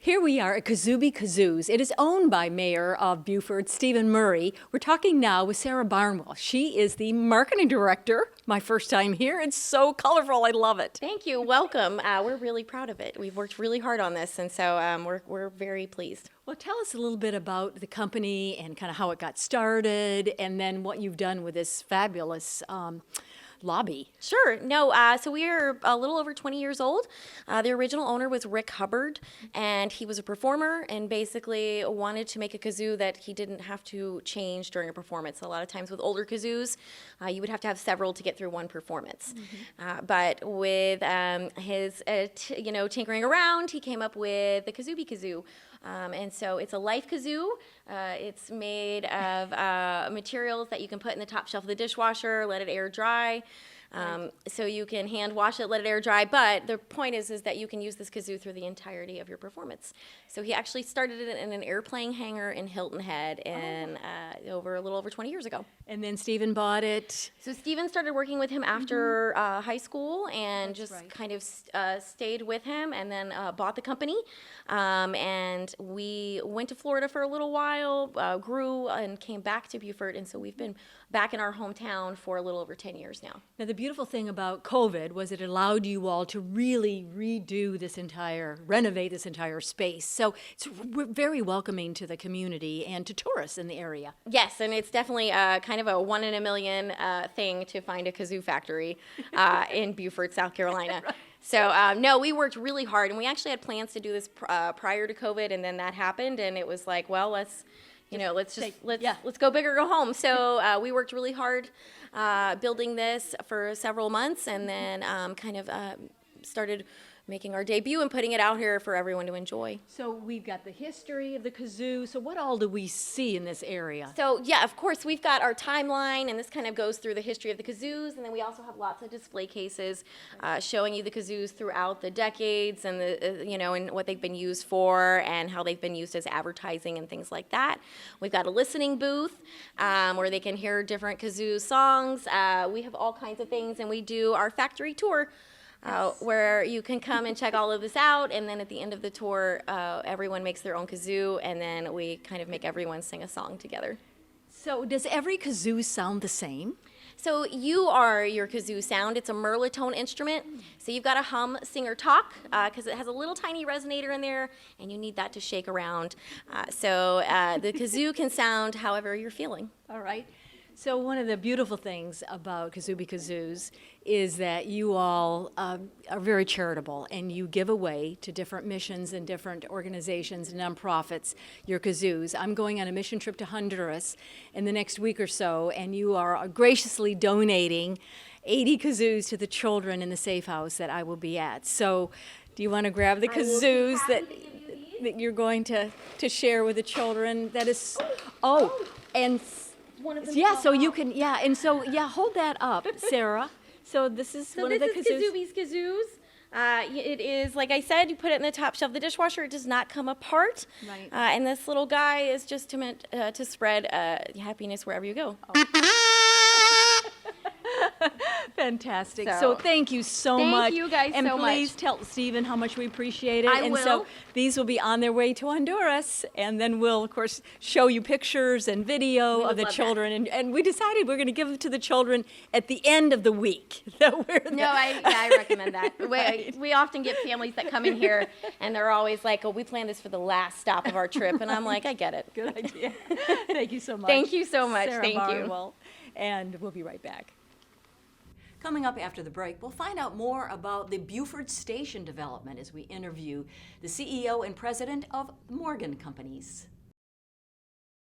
Here we are at Kazoobie Kazoo's. It is owned by Mayor of Beaufort, Stephen Murray. We're talking now with Sarah Barnwell. She is the marketing director. My first time here. It's so colorful. I love it. Thank you. Welcome. We're really proud of it. We've worked really hard on this, and so we're very pleased. Well, tell us a little bit about the company and kind of how it got started, and then what you've done with this fabulous lobby. Sure. No, so we are a little over 20 years old. The original owner was Rick Hubbard, and he was a performer and basically wanted to make a kazoo that he didn't have to change during a performance. A lot of times with older kazoos, you would have to have several to get through one performance. But with his, tinkering around, he came up with the Kazoobie Kazoo. And so it's a life kazoo. It's made of materials that you can put in the top shelf of the dishwasher, let it air dry. So you can hand wash it, let it air dry, but the point is that you can use this kazoo through the entirety of your performance. So he actually started it in an airplane hangar in Hilton Head in a little over 20 years ago. And then Stephen bought it. So Stephen started working with him after high school and kind of stayed with him, and then bought the company. And we went to Florida for a little while, grew and came back to Beaufort, and so we've been back in our hometown for a little over 10 years now. Now, the beautiful thing about COVID was it allowed you all to really renovate this entire space. So it's very welcoming to the community and to tourists in the area. Yes, and it's definitely kind of a 1 in a million thing to find a kazoo factory in Beaufort, South Carolina. Right. So no, we worked really hard, and we actually had plans to do this prior to COVID, and then that happened, and it was like, well, let's go big or go home. So we worked really hard building this for several months, and then started making our debut and putting it out here for everyone to enjoy. So we've got the history of the kazoo. So what all do we see in this area? So yeah, of course, we've got our timeline, and this kind of goes through the history of the kazoos, and then we also have lots of display cases showing you the kazoos throughout the decades, and and what they've been used for, and how they've been used as advertising and things like that. We've got a listening booth where they can hear different kazoo songs. We have all kinds of things, and we do our factory tour. Where you can come and check all of this out, and then at the end of the tour, everyone makes their own kazoo, and then we kind of make everyone sing a song together. So does every kazoo sound the same? So you are your kazoo sound. It's a merlotone instrument. So you've got to hum, sing, or talk because it has a little tiny resonator in there, and you need that to shake around. So the kazoo can sound however you're feeling. All right. So one of the beautiful things about Kazoobie Kazoos is that you all are very charitable, and you give away to different missions and different organizations and nonprofits your kazoos. I'm going on a mission trip to Honduras in the next week or so, and you are graciously donating 80 kazoos to the children in the safe house that I will be at. So do you want to grab the kazoos that you're going to share with the children? That is, and one of them. Yeah, so you can, hold that up, Sarah. So this is one of the kazoos. So this is Kazoobie's Kazoos. It is, like I said, you put it in the top shelf of the dishwasher. It does not come apart. Right. And this little guy is just meant to spread happiness wherever you go. Fantastic. So thank you so much. Thank you guys and so much. And please tell Stephen how much we appreciate it. I will. So these will be on their way to Honduras, and then we'll, of course, show you pictures and video of the children. And we decided we're going to give them to the children at the end of the week. I recommend that. Right. We often get families that come in here, and they're always like, oh, we planned this for the last stop of our trip. And I'm like, I get it. Good idea. Thank you so much. Thank you so much. Sarah Thank Barnwell. And we'll be right back. Coming up after the break, we'll find out more about the Beaufort Station development as we interview the CEO and president of Morgan Companies.